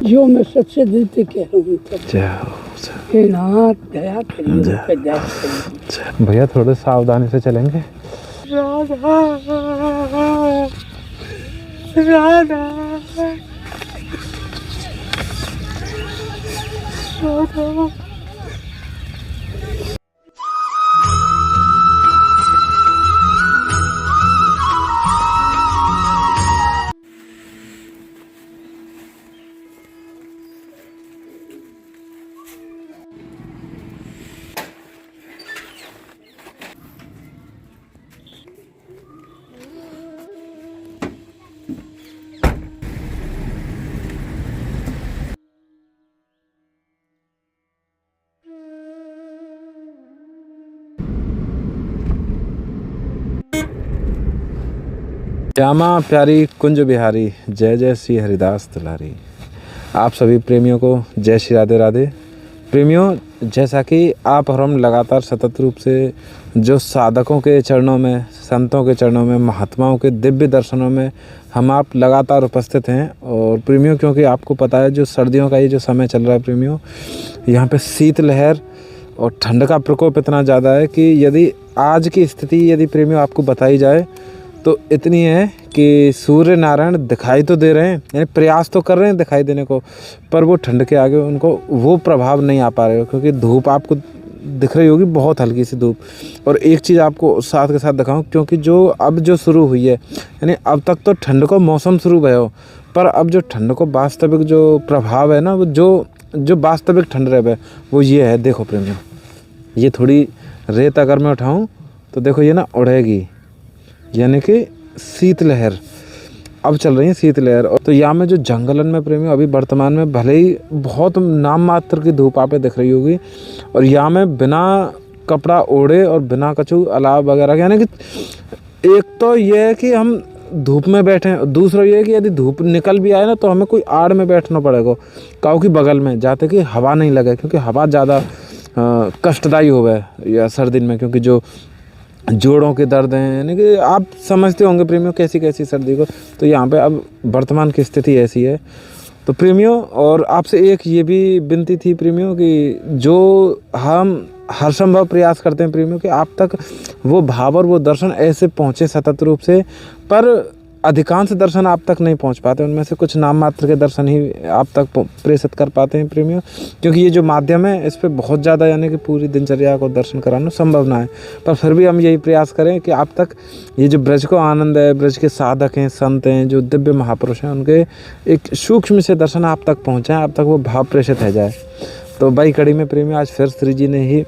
जो मैं सबसे दिल से कह रहा हूँ जय नाथ दया करिए, पे दया करिए। भैया थोड़े सावधानी से चलेंगे। राधा राधा राधा। श्यामा प्यारी कुंज बिहारी, जय जय श्री हरिदास दुलारी। आप सभी प्रेमियों को जय श्री राधे राधे। प्रेमियों, जैसा कि आप और हम लगातार सतत रूप से जो साधकों के चरणों में, संतों के चरणों में, महात्माओं के दिव्य दर्शनों में हम आप लगातार उपस्थित हैं। और प्रेमियों, क्योंकि आपको पता है जो सर्दियों का ये जो समय चल रहा है प्रेमियों, यहाँ पे शीतलहर और ठंड का प्रकोप इतना ज़्यादा है कि यदि आज की स्थिति यदि प्रेमियों आपको बताई जाए तो इतनी है कि सूर्य नारायण दिखाई तो दे रहे हैं, यानी प्रयास तो कर रहे हैं दिखाई देने को, पर वो ठंड के आगे उनको वो प्रभाव नहीं आ पा रहे हो, क्योंकि धूप आपको दिख रही होगी, बहुत हल्की सी धूप। और एक चीज़ आपको साथ के साथ दिखाऊं, क्योंकि जो अब जो शुरू हुई है, यानी अब तक तो ठंड को मौसम शुरू भया हो, पर अब जो ठंड को वास्तविक जो प्रभाव है ना, वो जो वास्तविक ठंड रहे वो ये है। देखो प्रेमियों, ये थोड़ी रेत अगर मैं उठाऊँ तो देखो ये ना उड़ेगी, यानी कि शीतलहर अब चल रही है, शीतलहर। और तो यहाँ में जो जंगलन में प्रेमियों अभी वर्तमान में भले ही बहुत नाम मात्र की धूप आप दिख रही होगी, और यहाँ में बिना कपड़ा ओढ़े और बिना कछु अलाव वगैरह, यानी कि एक तो ये है कि हम धूप में बैठे हैं, दूसरा ये है कि यदि धूप निकल भी आए ना तो हमें कोई आड़ में बैठना पड़ेगा, काऊ की बगल में, जाते कि हवा नहीं लगे, क्योंकि हवा ज़्यादा कष्टदायी हो गए या सर्दी में, क्योंकि जो जोड़ों के दर्द हैं, यानी कि आप समझते होंगे प्रेमियों कैसी कैसी सर्दी को। तो यहाँ पे अब वर्तमान की स्थिति ऐसी है। तो प्रेमियों, और आपसे एक ये भी विनती थी प्रेमियों कि जो हम हर संभव प्रयास करते हैं प्रेमियों कि आप तक वो भाव और वो दर्शन ऐसे पहुँचे सतत रूप से, पर अधिकांश दर्शन आप तक नहीं पहुंच पाते, उनमें से कुछ नाम मात्र के दर्शन ही आप तक प्रेषित कर पाते हैं प्रेमियों, क्योंकि ये जो माध्यम है इस पे बहुत ज़्यादा, यानी कि पूरी दिनचर्या को दर्शन कराना संभव ना है। पर फिर भी हम यही प्रयास करें कि आप तक ये जो ब्रज को आनंद है, ब्रज के साधक हैं, संत हैं, जो दिव्य महापुरुष हैं, उनके एक सूक्ष्म से दर्शन आप तक पहुँचाएँ, आप तक वो भाव प्रेषित है जाए। तो भाई कड़ी में प्रेमियों आज फिर श्री जी ने ही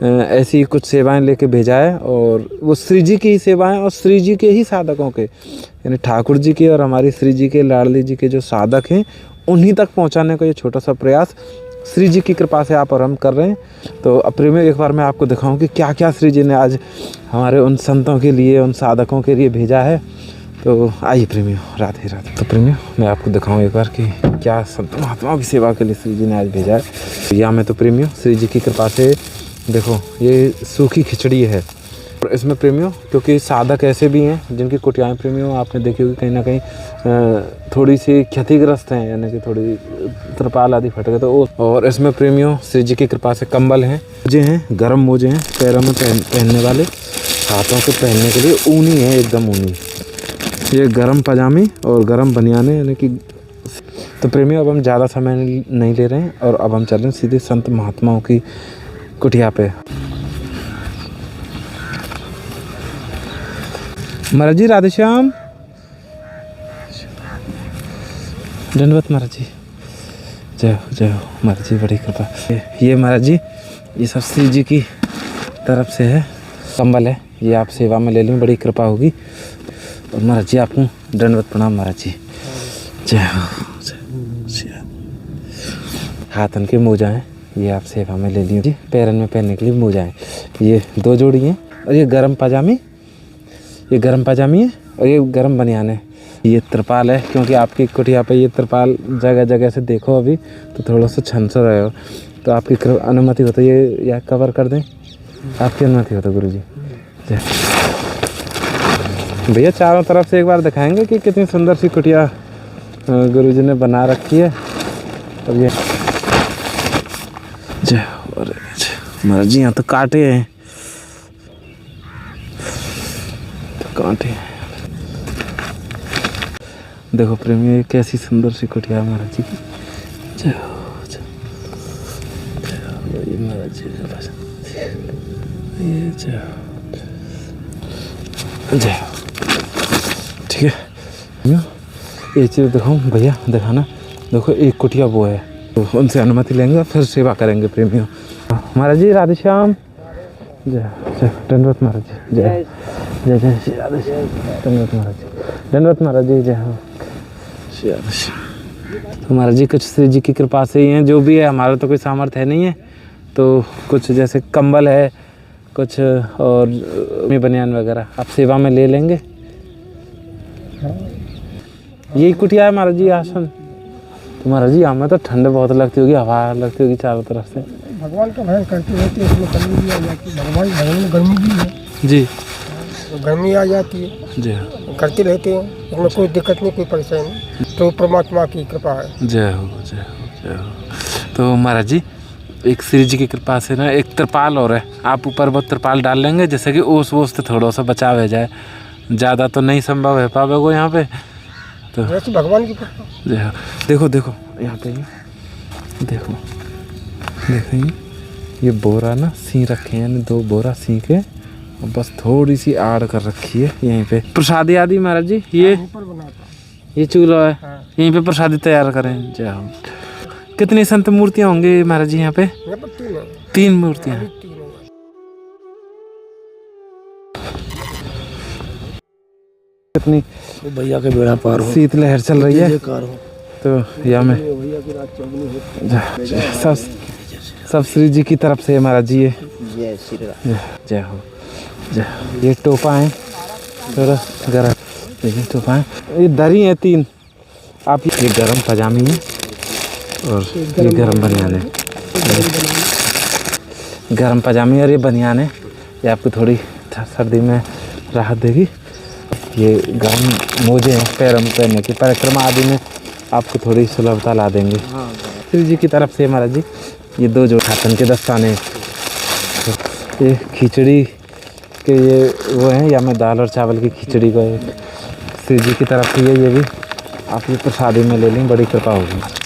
ऐसी कुछ सेवाएं लेके भेजा है, और वो श्री जी की ही सेवाएं और श्री जी के ही साधकों के, यानी ठाकुर जी के और हमारी श्री जी के, लाडली जी के जो साधक हैं, उन्हीं तक पहुंचाने का ये छोटा सा प्रयास श्री जी की कृपा से आप और हम कर रहे हैं। तो अब प्रेमियों एक बार मैं आपको दिखाऊं कि क्या क्या श्री जी ने आज हमारे उन संतों के लिए, उन साधकों के लिए भेजा है। तो आइए प्रेमियों, राधे राधे। तो प्रेमियों मैं आपको दिखाऊं एक बार कि क्या संत महात्माओं की सेवा के लिए श्री जी ने आज भेजा है। यहाँ में तो प्रेमियों श्री जी की कृपा से देखो ये सूखी खिचड़ी है, और इसमें प्रेमियों क्योंकि साधक ऐसे भी हैं जिनकी कुटियाएँ प्रेमियों आपने देखी होगी कहीं ना कहीं थोड़ी सी क्षतिग्रस्त हैं, यानी कि थोड़ी त्रिपाल आदि फट गए। तो और इसमें प्रेमियों श्री जी की कृपा से कंबल हैं, मोजे हैं, गर्म मोजे हैं, पैरों में पहनने वाले, हाथों के पहनने के लिए ऊनी है, एकदम ऊनी, ये गर्म पजामी और गर्म बनियाने, यानी कि। तो प्रेमियों अब हम ज़्यादा समय नहीं ले रहे हैं, और अब हम चल रहे हैं सीधे संत महात्माओं की कुटिया पे। महाराज जी राधे श्याम, दंडवत महाराज जी, जय हो महाराज जी, बड़ी कृपा। ये महाराज जी ये सब श्री जी की तरफ से है, कंबल है, ये आप सेवा में ले लें, बड़ी कृपा होगी। और महाराज जी आपको दंडवत प्रणाम महाराज जी, जय हो। हाथन के मोजा हैं, ये आप सेवा में ले लीजिए। पैरन में पहनने के लिए मोजा है, ये 2 जोड़ी हैं, और ये गर्म पजामी, ये गर्म पजामी है, और ये गर्म बनियान है। ये त्रिपाल है, क्योंकि आपकी कुटिया पे ये त्रिपाल जगह जगह से देखो अभी तो थोड़ा सा छन सा रहे हो, तो आपकी अनुमति हो तो ये या कवर कर दें, आपकी अनुमति हो तो गुरु जी। भैया चारों तरफ से एक बार दिखाएंगे कि कितनी सुंदर सी कुटिया गुरु जी ने बना रखी है। अब ये जय हो। अरे महाराज जी यहाँ तो कांटे हैं, तो कांटे हैं। देखो प्रेमियों, ये कैसी सुंदर सी कुटिया है महाराज जी की। जय हो, जय हो। ये महाराज जी के पास ये जय हो, जय हो। ठीक है, ये चीज़ दिखाऊँ भैया, दिखाना। देखो एक कुटिया वो है, तो उनसे अनुमति लेंगे फिर सेवा करेंगे प्रेमियों। महाराज जी राधे श्याम। जय जय दंडवत महाराज जी। जय जय जय श्री राधे श्याम। दंडवत महाराज जी, दंडवत महाराज जी। जय हो श्री राधे श्याम। तो महाराज जी कुछ श्री जी की कृपा से ही हैं, जो भी है। हमारा तो कोई सामर्थ्य है नहीं है, तो कुछ जैसे कंबल है, कुछ और बनियान वगैरह आप सेवा में ले लेंगे। यही कुटिया है महाराज जी आसन। तो महाराज जी हमें तो ठंड बहुत लगती होगी, हवा लगती होगी चारों तरफ से। भगवान का भजन करते रहते हैं, इसमें गर्मी भी आ जाती है। भगवान भजन में गर्मी भी है जी, तो गर्मी आ जाती है जी करते रहते हैं, इसमें कोई दिक्कत नहीं, कोई परेशानी नहीं। तो परमात्मा की कृपा है। जय हो, जय हो, जय हो। तो महाराज जी एक श्री जी की कृपा से ना एक त्रिपाल और है, आप ऊपर वो त्रिपाल डाल लेंगे, जैसे कि ओस वोस से थोड़ा सा बचाव हो जाए। ज़्यादा तो नहीं संभव है पावे को यहाँ पे, तो जैसे भगवान की कृपा। जय हो। देखो देखो यहाँ पे, देखो देखो ये बोरा ना सी रखे हैं, 2 बोरा सी के, और बस थोड़ी सी आड़ कर रखी है यहीं पे। प्रसादी आदि महाराज जी ये चूल्हा है, यहीं पे प्रसादी तैयार करें। जय हो। कितनी संत मूर्तियाँ होंगी महाराज जी यहाँ पे? 3 मूर्तियाँ हैं। कितनी भैया के बेड़ा पार हो, शीतलहर चल रही है, तो यहाँ में सब श्री जी की तरफ से महाराज जी। ये जय श्री राम। जय हो, जय हो। ये टोपा है थोड़ा गरम, देखिए टोपा है। ये दरी है 3 आप। ये गरम पजामी है और ये गरम बनियान है। गरम पजामी और ये बनियान है, ये आपको थोड़ी सर्दी में राहत देगी। ये गरम मोजे हैं पैरों में पहनने की, परिक्रमा आदि में आपको थोड़ी सुलभता ला देंगे श्री जी की तरफ से महाराज जी। ये 2 जो खातन के दस्ताने, ये खिचड़ी के ये वो हैं, या मैं दाल और चावल की खिचड़ी को एक श्री जी की तरफ से ये भी आप ये प्रसादी में ले लें, बड़ी कृपा होगी महाराज जी।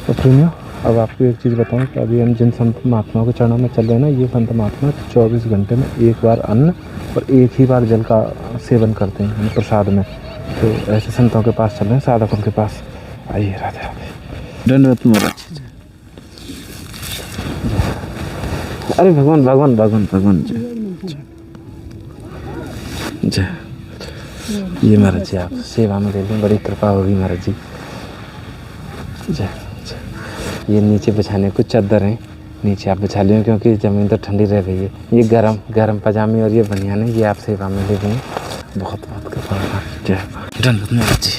तो प्रेमियों, अब आपको एक चीज़ बताऊं कि अभी हम जिन संत महात्माओं के चरणों में चल रहे हैं ना, ये संत महात्मा 24 घंटे में 1 बार अन्न और 1 ही बार जल का सेवन करते हैं प्रसाद में। तो ऐसे संतों के पास चल रहे हैं, साधकों के पास। आइए राधे राधे। दंडवत महाराज। अरे भगवान भगवान भगवान भगवान। जय जय। ये महाराज जी आप सेवा में ले लें, बड़ी कृपा होगी महाराज जी। जय। ये नीचे बिछाने कुछ चादर हैं, नीचे आप बिछा लें क्योंकि ज़मीन तो ठंडी रह रही है। ये गरम पजामी और ये बनियान है, ये आप सेवा में ले लेंगे, बहुत बहुत कृपा होगा। जय दंडवत महाराज जी।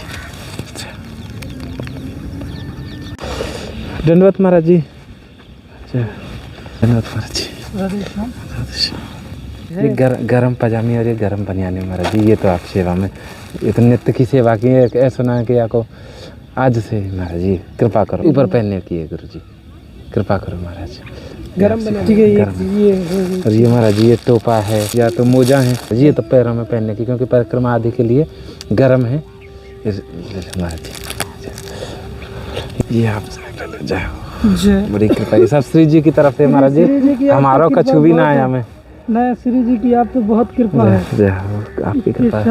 दंडवत महाराज जी। जय दंडवत महाराज जी। ये गरम पजामी और ये गरम बनियान है महाराज जी, ये तो आप सेवा में, ये तो नित्य की सेवा की है। ऐसा सुना कि आपको आज से महाराज जी कृपा करो, ऊपर पहनने की है गुरु जी, कृपा करो महाराज। गरम बना, ठीक है। ये और ये महाराज जी ये टोपा है या तो मोजा है, ये तो पैरों में पहनने की, क्योंकि परिक्रमा आदि के लिए गरम है। महाराज जी ये आप जय, बड़ी कृपा, ये सब श्री जी की तरफ से महाराज जी। हमारा कछु भी ना आया हमें नया श्री जी की आप तो बहुत कृपा है। जय आपकी कृपा है,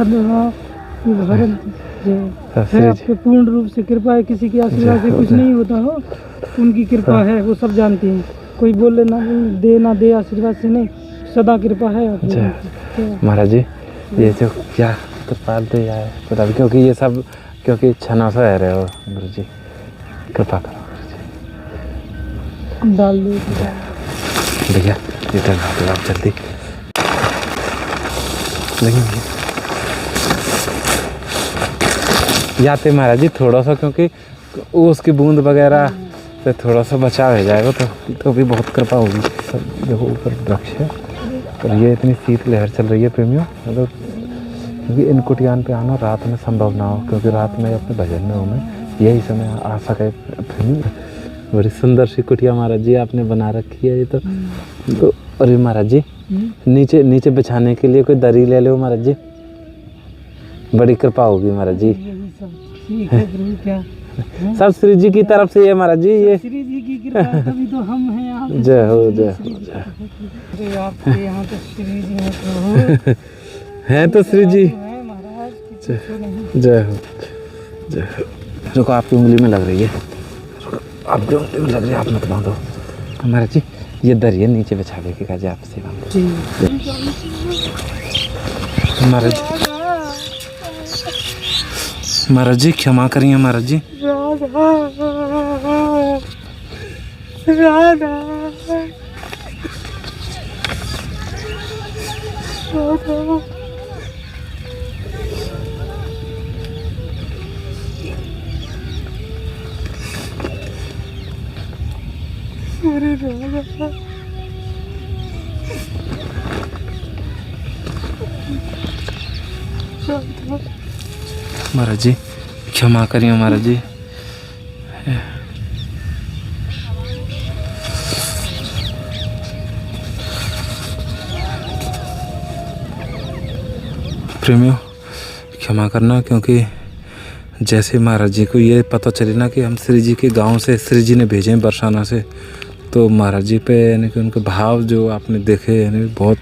आपके पूर्ण रूप से कृपा है। किसी की आशीर्वाद से कुछ नहीं होता हो, उनकी कृपा है, वो सब जानते हैं। कोई बोले ना दे आशीर्वाद से नहीं, सदा कृपा है महाराज जी। ये जो क्या कृपा दे है पता, क्योंकि ये सब क्योंकि छना सा रहे हो गुरु जी, कृपा करो डाल दो भैया, ये डाल दो आप जल्दी। लेकिन याते महाराज जी थोड़ा सा, क्योंकि उसकी बूंद वगैरह से थोड़ा सा बचाव हो जाएगा तो भी बहुत कृपा होगी। सब देखो ऊपर वृक्ष है और ये इतनी शीत लहर चल रही है प्रेमियों, मतलब क्योंकि इन कुटियान पे आना रात में संभव ना हो, क्योंकि रात में अपने भजन में हूँ मैं, यही समय आ सके प्रेमियों। बड़ी सुंदर सी कुटिया महाराज जी आपने बना रखी है ये तो अरे महाराज जी नीचे नीचे बिछाने के लिए कोई दरी ले लो महाराज जी, बड़ी कृपा होगी महाराज जी। यही सब ठीक है प्रभु, क्या सब श्री जी की तरफ से ये महाराज जी, ये श्री जी की कृपा है, तभी तो हम हैं यहाँ पे। जय हो जय हो जय अरे आपके यहाँ तो श्री जी हैं प्रभु, हैं तो श्री जी, हैं महाराज, कुछ नहीं। जय हो जय हो। रुको आपकी उंगली में लग रही है, आपकी उंगली में लग रही है, आप मत बांधो महाराज जी, ये दरिया नीचे बिछा देगी का जी, आप सेवा में जी महाराज जी। महाराज जी क्षमा करिए महाराज जी। महाराज जी क्षमा करिए महाराज जी। प्रेमियों क्षमा करना, क्योंकि जैसे महाराज जी को ये पता चले ना कि हम श्री जी के गांव से श्री जी ने भेजे हैं बरसाना से, तो महाराज जी पे यानी कि उनके भाव जो आपने देखे यानी बहुत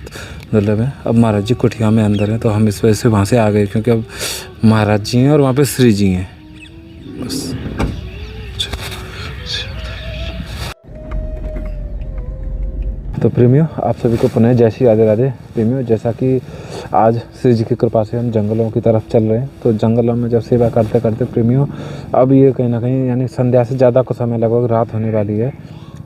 मतलब है। अब महाराज जी कुटिया में अंदर हैं, तो हम इस वजह से वहाँ से आ गए, क्योंकि अब महाराज जी हैं और वहाँ पे श्री जी हैं बस। तो प्रेमियों आप सभी को पुनः जय श्री राधे राधे। प्रेमियों जैसा कि आज श्री जी की कृपा से हम जंगलों की तरफ चल रहे हैं, तो जंगलों में जब सेवा करते करते प्रेमियों अब ये कहीं ना कहीं यानी संध्या से ज़्यादा को समय लगभग रात होने वाली है,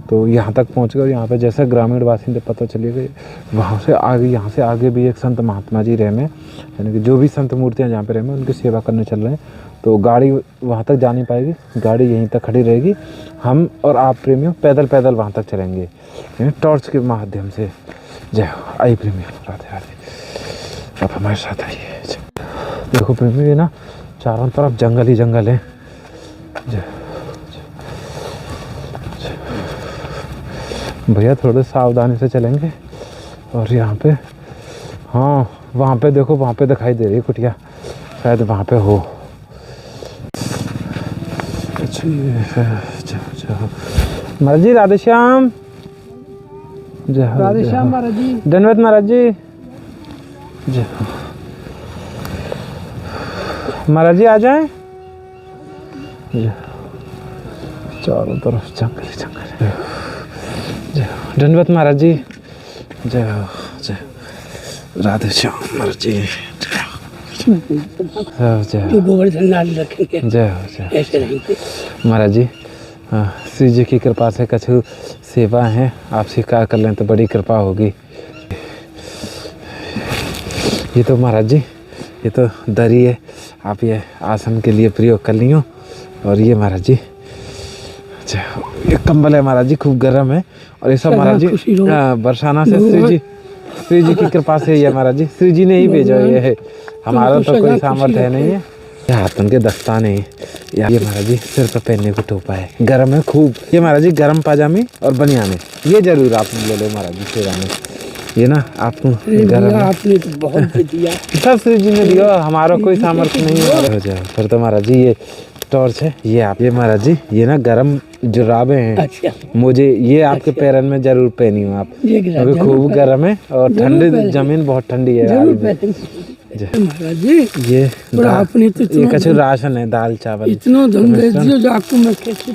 तो यहाँ तक पहुँच गए। यहाँ पे जैसे ग्रामीण बासिंदे पता चले गए, वहाँ से आगे यहाँ से आगे भी एक संत महात्मा जी रहे में, यानी कि जो भी संत मूर्तियाँ जहाँ पे रहे में उनकी सेवा करने चल रहे हैं, तो गाड़ी वहाँ तक जा नहीं पाएगी, गाड़ी यहीं तक खड़ी रहेगी, हम और आप प्रेमियों पैदल पैदल वहाँ तक चलेंगे यानी टॉर्च के माध्यम से। जय हो। आइए प्रेमियों राधे राधे, आप हमारे साथ आइए। देखो प्रेमियों ये ना चारों तरफ जंगल ही जंगल है। जय भैया थोड़े सावधानी से चलेंगे। और यहाँ पे हाँ वहाँ पे देखो, वहाँ पे दिखाई दे रही है कुटिया, शायद वहाँ पे हो। महाराज जी राधे श्याम। जय हो राधे श्याम महाराज जी। धन्यवाद महाराज जी। जय महाराज जी आ जाएं। चारों तरफ जंगल ही जंगल है। जय धन्यवाद महाराज जी। जय हो जय राधे श्याम महाराज जी। जय गोवर्धन लाल रखेंगे। जय हो जय ऐसे रहेंगे महाराज जी। श्री जी की कृपा से कछु सेवा है, आप स्वीकार कर लें तो बड़ी कृपा होगी। ये तो महाराज जी ये तो दरी है, आप ये आसन के लिए प्रयोग कर लियो। और ये महाराज जी ये कंबल है महाराज जी, खूब गर्म है। और ये सब महाराज जी बरसाना से श्री जी की कृपा से ये महाराज जी श्री जी ने ही भेजा ये है, हमारा तो कोई सामर्थ्य है नहीं है। ये हाथों के दस्ताने, ये महाराज जी सिर पर पहनने को टोपा है, गर्म है खूब। ये महाराज जी गर्म पाजामे और बनियाने ये जरूर आप ले लो महाराज जी सेवा में। ये ना आपको गर्म आपने तो बहुत दिया, सब श्री जी ने दिया, हमारा कोई सामर्थ्य नहीं है। फिर तो महाराज जी ये टॉर्च है, ये आप ये महाराज जी ये ना गर्म जुराबे हैं। अच्छा। मुझे ये आपके पैरन में जरूर पहनी हूँ आप, क्योंकि खूब गर्म है और ठंडी जमीन बहुत ठंडी है। महाराज जी ये आपने तो ये कछु राशन है, दाल चावल इतना धन दे दियो जो आपको मैं कैसे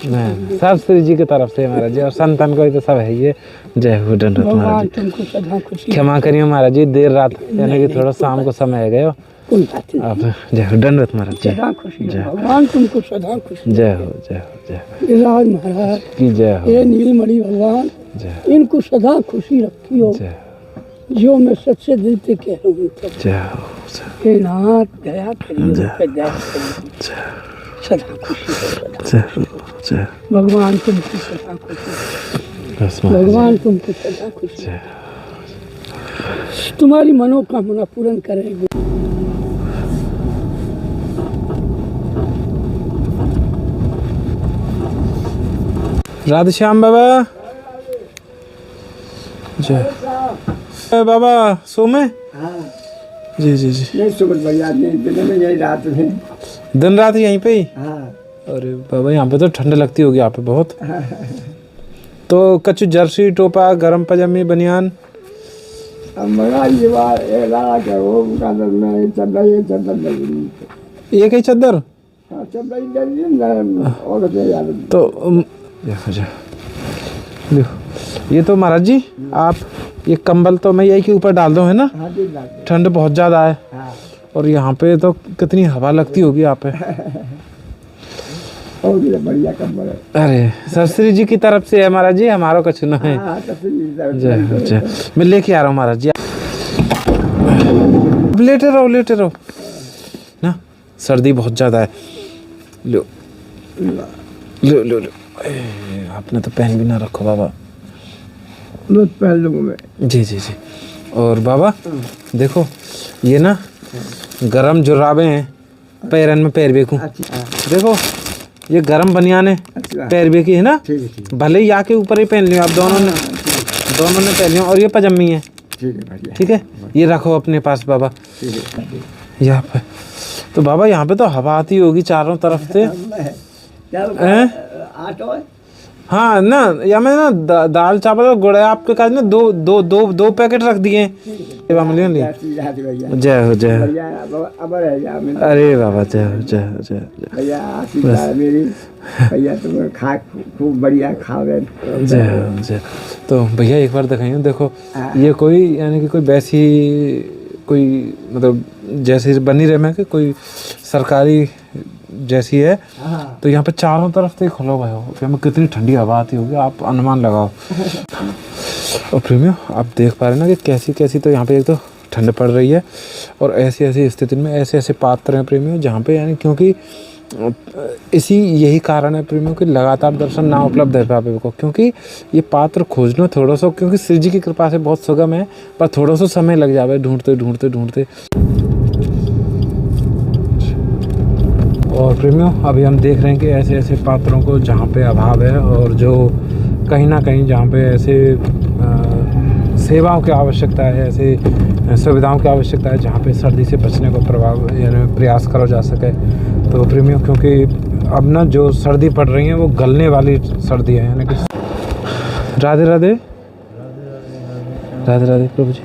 सब श्री जी की तरफ से महाराज जी, और संतान को तो सब है ये। जय हो धन्यवाद महाराज जी। क्षमा करिए महाराज जी देर रात यानी कि थोड़ा शाम को समय है गयो आप। जय हो धन्यवाद महाराज जी। भगवान तुमको सदा खुशी। जय हो जय हो जय राज महाराज की जय हो। ये नीलमणि भगवान इनको सदा खुशी रखी हो, जो मैं सच्चे दिल से कह रहा हूँ। जय हो हे नाथ दया करिए, दया करिए, सदा खुशी हो। जय हो जय भगवान तुमको सदा खुशी। बस महाराज जी। भगवान तुमको सदा खुश रखे। तुम्हारी मनोकामना पूर्ण करेंगे। राधे श्याम बाबा जय बाबा सो में जी जी जी नहीं सुबह बढ़िया नहीं, दिन में यही रात में। दिन रात यहीं पे ही। हाँ अरे बाबा यहाँ पे तो ठंड लगती होगी यहाँ पे बहुत। तो कच्चू जर्सी टोपा गरम पजामी बनियान अब मगा ये बात ये रहा क्या वो कादर में चद्दर ये चद्दर लगी। एक ही चद्दर हाँ चद्दर ही लगी ना और क्या यार। तो देखो ये तो महाराज जी आप ये कंबल तो मैं यही के ऊपर डाल दूँ है ना। हाँ जी लागे। ठंड बहुत ज़्यादा है हाँ और यहाँ पे तो कितनी हवा लगती होगी यहाँ पे। और ये बढ़िया कंबल है। अरे सरस्वती जी की तरफ से है महाराज जी, हमारा कुछ ना है। हाँ तो फिर जय जय मैं लेके आ रहा हूँ महाराज जी। लेटे रहो ना, सर्दी बहुत ज़्यादा है। लो लो लो लो आपने तो पहन भी ना रखो बाबा। मैं पहन लूँगा मैं। जी जी जी। और बाबा देखो ये ना गरम जुराबे हैं पैरन में पैर बेकूँ। अच्छा देखो ये गरम बनियान है अच्छा पैर बे की है ना। ठीक है ठीक है भले ही आके ऊपर ही पहन लियो आप दोनों ने पहन लियो। और ये पजामी है ठीक है बढ़िया ठीक है, ये रखो अपने पास बाबा ठीक है। यहाँ पे। तो बाबा यहाँ पे तो हवा आती होगी चारों तरफ से। हैं? आटो है। हाँ ना या मैं ना दाल चावल और गुड़ है आपके पास ना दो पैकेट रख दिए। जय हो जय हो। अरे बाबा जय हो जय हो जय हो, भैया आशीर्वाद मेरी भैया तुम खा खूब बढ़िया खावे। जय हो जय। तो भैया एक बार दिखाइए देखो ये कोई यानी कि कोई वैसी कोई मतलब जैसी बनी रहे मैं कि कोई सरकारी जैसी है। हाँ तो यहाँ पे चारों तरफ से खुला हुआ है, फिर में कितनी ठंडी हवा आती होगी आप अनुमान लगाओ। और प्रेमियों आप देख पा रहे हैं ना कि कैसी कैसी तो यहाँ पे एक तो ठंड पड़ रही है और ऐसी ऐसी स्थिति में ऐसे ऐसे पात्र हैं प्रेमियों जहाँ पे यानी क्योंकि यही कारण है प्रेमियों कि लगातार दर्शन ना उपलब्ध है बाबे को, क्योंकि ये पात्र खोजना थोड़ा सा क्योंकि श्री जी की कृपा से बहुत सुगम है पर थोड़ा सा समय लग जाए ढूंढते ढूंढते ढूंढते। और प्रेमियों अभी हम देख रहे हैं कि ऐसे ऐसे पात्रों को जहाँ पे अभाव है और जो कहीं ना कहीं जहाँ पे ऐसे सेवाओं की आवश्यकता है, ऐसे सुविधाओं की आवश्यकता है जहाँ पे सर्दी से बचने को यानी प्रयास करा जा सके। तो प्रेमियों क्योंकि अब ना जो सर्दी पड़ रही है वो गलने वाली सर्दी है यानी कि। राधे राधे राधे राधे प्रभु जी।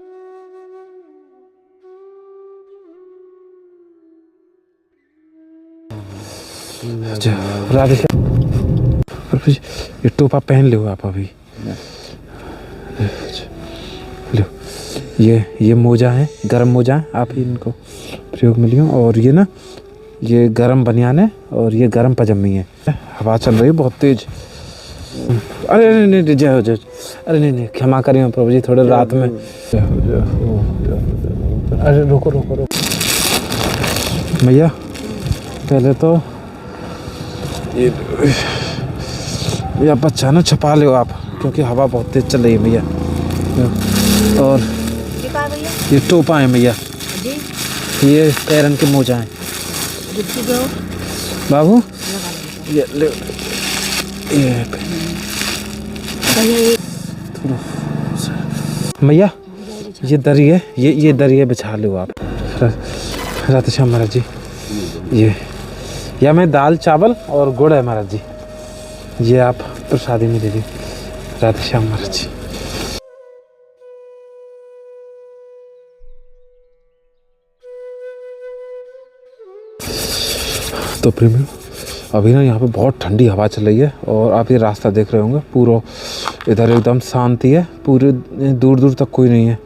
राधे प्रभु जी ये टोपा पहन लो आप अभी। लो ये मोजा है गर्म मोजा है आप ही इनको प्रयोग में लियो। और ये ना ये गर्म बनियान है और ये गर्म पजामी है। हवा चल रही है बहुत तेज। अरे नहीं नहीं जय हो जय। अरे नहीं नहीं क्षमा करिए प्रभु जी थोड़े रात में। अरे रुको रुको रुको भैया पहले तो ये बच्चा ना छुपा लो आप क्योंकि हवा बहुत तेज चल रही है भैया। और ये टोपा है भैया, ये पैरन के मोजा हैं बाबू। ये ले ये भैया ये दरी है ये दरी है बिछा लो आप। राधे श्याम महाराज जी ये या मैं दाल चावल और गुड़ है महाराज जी, ये आप प्रसादी में दे दी। राधे श्याम महाराज जी। तो प्रेमियों अभी ना यहाँ पे बहुत ठंडी हवा चल रही है और आप ये रास्ता देख रहे होंगे पूरा इधर एकदम शांति है, पूरे दूर दूर तक कोई नहीं है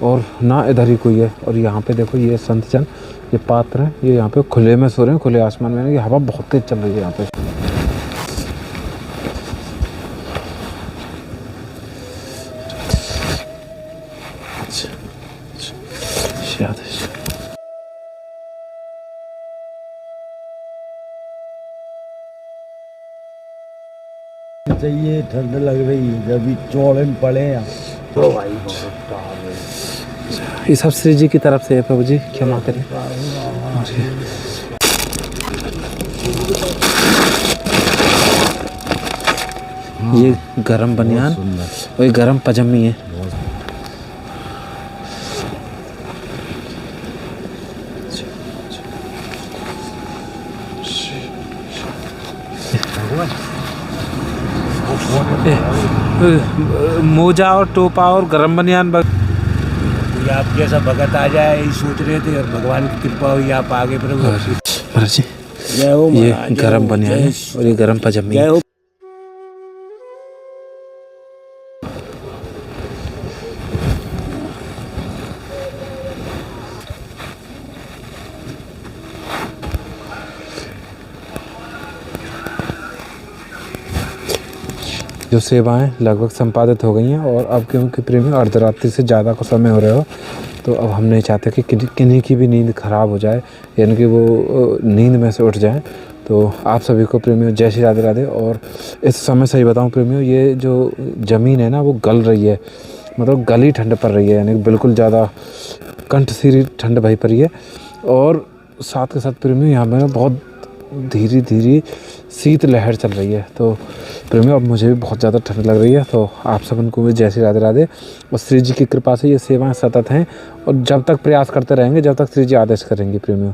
और ना इधर ही कोई है। और यहाँ पे देखो ये संत जन ये पात्र हैं, ये यहाँ पे खुले में सो रहे हैं, खुले आसमान में। ये हवा बहुत तेज चल रही है यहाँ पे। चाहिए, ठंड लग रही है, जब चौड़े में पड़े हैं तो भाई बहुत काम है। ये सब श्री जी की तरफ से है प्रभु जी, क्षमा करें। ये गरम बनियान और ये गरम पजामी है। मोजा और टोपा और गरम बनियान ये आप जैसा भगत आ जाए यही सोच रहे थे, और भगवान की कृपा हुई आप आगे प्रभु। महाराज जी, जय हो ये महाराज, जय गरम हो, बनियान है और ये गरम पजामी जय है। हो। जो सेवाएं लगभग संपादित हो गई हैं और अब क्योंकि प्रेमी अर्धरात्रि से ज़्यादा का समय हो रहा हो, तो अब हम नहीं चाहते कि किन्हीं की भी नींद ख़राब हो जाए, यानी कि वो नींद में से उठ जाए। तो आप सभी को प्रेमियों जय श्री राधे राधे। और इस समय सही बताऊं प्रेमियों, ये जो ज़मीन है ना वो गल रही है, मतलब गली ठंड पड़ रही है, यानी बिल्कुल ज़्यादा कंठ सी ठंड भई पड़ी है। और साथ के साथ प्रेमियों यहाँ पर बहुत धीरे धीरे शीत लहर चल रही है। तो प्रेमियों अब मुझे भी बहुत ज़्यादा ठंड लग रही है। तो आप सब उनको भी जय श्री राधे राधे। और श्री जी की कृपा से ये सेवाएं सतत हैं और जब तक प्रयास करते रहेंगे, जब तक श्री जी आदेश करेंगे प्रेमियों।